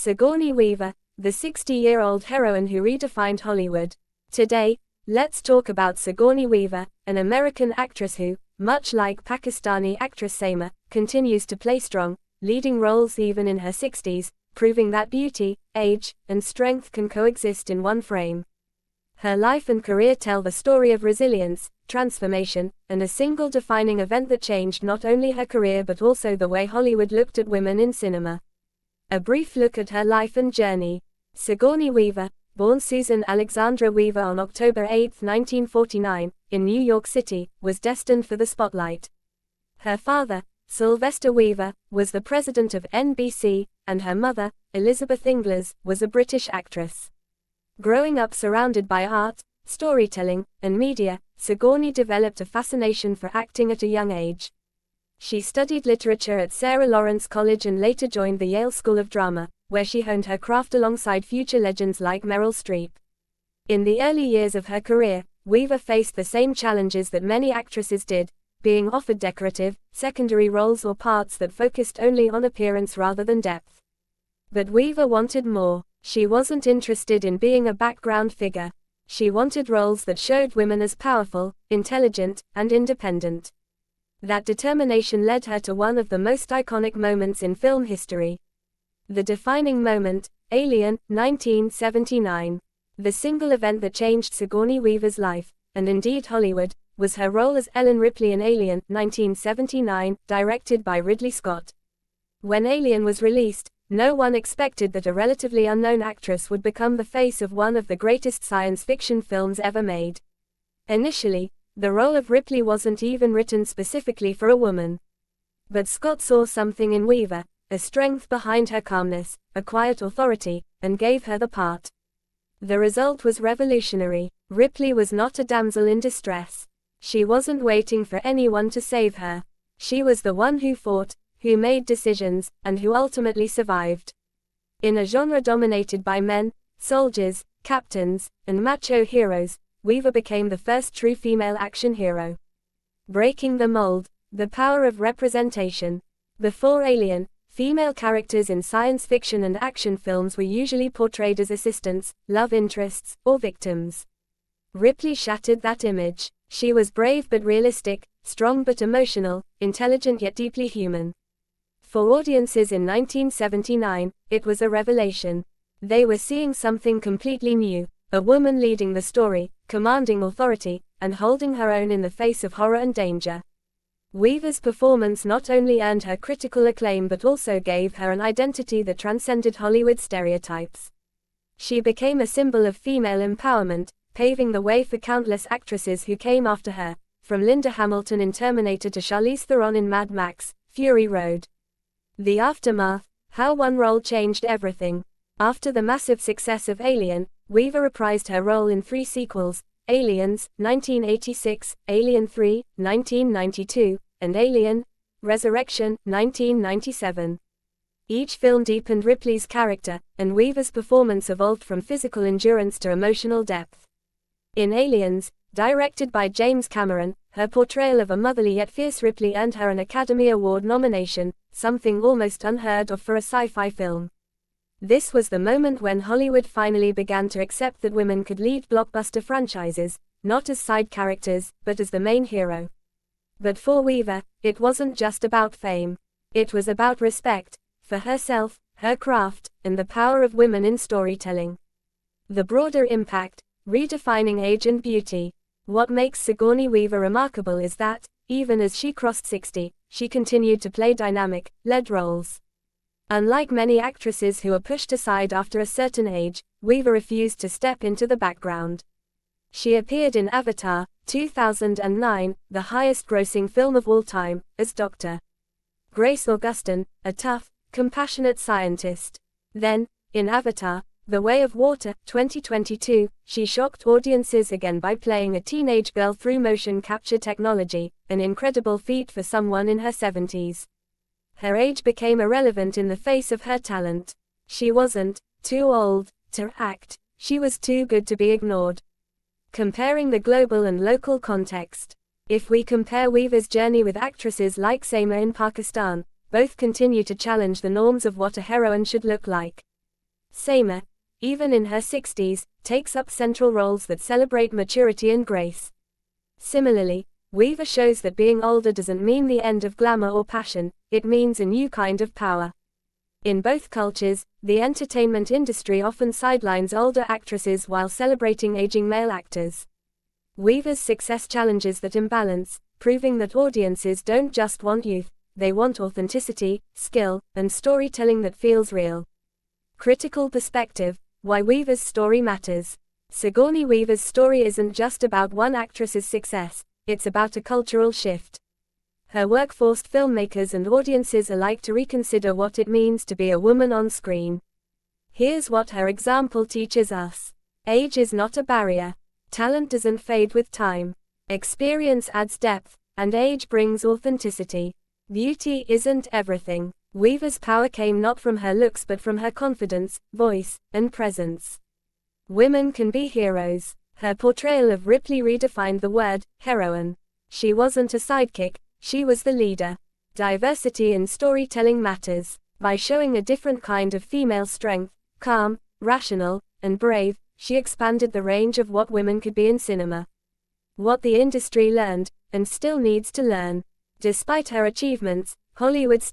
Sigourney Weaver, the 60-year-old heroine who redefined Hollywood. Today, let's talk about Sigourney Weaver, an American actress who, much like Pakistani actress Saima, continues to play strong, leading roles even in her 60s, proving that beauty, age, and strength can coexist in one frame. Her life and career tell the story of resilience, transformation, and a single defining event that changed not only her career but also the way Hollywood looked at women in cinema. A brief look at her life and journey. Sigourney Weaver, born Susan Alexandra Weaver on October 8, 1949, in New York City, was destined for the spotlight. Her father, Sylvester Weaver, was the president of NBC, and her mother, Elizabeth Inglis, was a British actress. Growing up surrounded by art, storytelling, and media, Sigourney developed a fascination for acting at a young age. She studied literature at Sarah Lawrence College and later joined the Yale School of Drama, where she honed her craft alongside future legends like Meryl Streep. In the early years of her career, Weaver faced the same challenges that many actresses did, being offered decorative, secondary roles or parts that focused only on appearance rather than depth. But Weaver wanted more. She wasn't interested in being a background figure. She wanted roles that showed women as powerful, intelligent, and independent. That determination led her to one of the most iconic moments in film history. The defining moment, Alien, 1979. The single event that changed Sigourney Weaver's life, and indeed Hollywood, was her role as Ellen Ripley in Alien, 1979, directed by Ridley Scott. When Alien was released, no one expected that a relatively unknown actress would become the face of one of the greatest science fiction films ever made. Initially, the role of Ripley wasn't even written specifically for a woman. But Scott saw something in Weaver, a strength behind her calmness, a quiet authority, and gave her the part. The result was revolutionary. Ripley was not a damsel in distress. She wasn't waiting for anyone to save her. She was the one who fought, who made decisions, and who ultimately survived. In a genre dominated by men, soldiers, captains, and macho heroes, Weaver became the first true female action hero. Breaking the mold, the power of representation. Before Alien, female characters in science fiction and action films were usually portrayed as assistants, love interests, or victims. Ripley shattered that image. She was brave but realistic, strong but emotional, intelligent yet deeply human. For audiences in 1979, it was a revelation. They were seeing something completely new, a woman leading the story, commanding authority, and holding her own in the face of horror and danger. Weaver's performance not only earned her critical acclaim but also gave her an identity that transcended Hollywood stereotypes. She became a symbol of female empowerment, paving the way for countless actresses who came after her, from Linda Hamilton in Terminator to Charlize Theron in Mad Max, Fury Road. The aftermath, how one role changed everything. After the massive success of Alien, Weaver reprised her role in 3 sequels, Aliens, 1986, Alien 3, 1992, and Alien, Resurrection, 1997. Each film deepened Ripley's character, and Weaver's performance evolved from physical endurance to emotional depth. In Aliens, directed by James Cameron, her portrayal of a motherly yet fierce Ripley earned her an Academy Award nomination, something almost unheard of for a sci-fi film. This was the moment when Hollywood finally began to accept that women could lead blockbuster franchises, not as side characters, but as the main hero. But for Weaver, it wasn't just about fame. It was about respect, for herself, her craft, and the power of women in storytelling. The broader impact, redefining age and beauty. What makes Sigourney Weaver remarkable is that, even as she crossed 60, she continued to play dynamic, lead roles. Unlike many actresses who are pushed aside after a certain age, Weaver refused to step into the background. She appeared in Avatar, 2009, the highest-grossing film of all time, as Dr. Grace Augustin, a tough, compassionate scientist. Then, in Avatar, The Way of Water, 2022, she shocked audiences again by playing a teenage girl through motion capture technology, an incredible feat for someone in her 70s. Her age became irrelevant in the face of her talent. She wasn't too old to act, she was too good to be ignored. Comparing the global and local context. If we compare Weaver's journey with actresses like Saima in Pakistan, both continue to challenge the norms of what a heroine should look like. Seymour, even in her 60s, takes up central roles that celebrate maturity and grace. Similarly, Weaver shows that being older doesn't mean the end of glamour or passion, it means a new kind of power. In both cultures, the entertainment industry often sidelines older actresses while celebrating aging male actors. Weaver's success challenges that imbalance, proving that audiences don't just want youth, they want authenticity, skill, and storytelling that feels real. Critical perspective: why Weaver's story matters. Sigourney Weaver's story isn't just about one actress's success, it's about a cultural shift. Her work forced filmmakers and audiences alike to reconsider what it means to be a woman on screen. Here's what her example teaches us. Age is not a barrier. Talent doesn't fade with time. Experience adds depth, and age brings authenticity. Beauty isn't everything. Weaver's power came not from her looks but from her confidence, voice, and presence. Women can be heroes. Her portrayal of Ripley redefined the word heroine. She wasn't a sidekick, she was the leader. Diversity in storytelling matters. By showing a different kind of female strength, calm, rational, and brave, she expanded the range of what women could be in cinema. What the industry learned, and still needs to learn. Despite her achievements, Hollywood's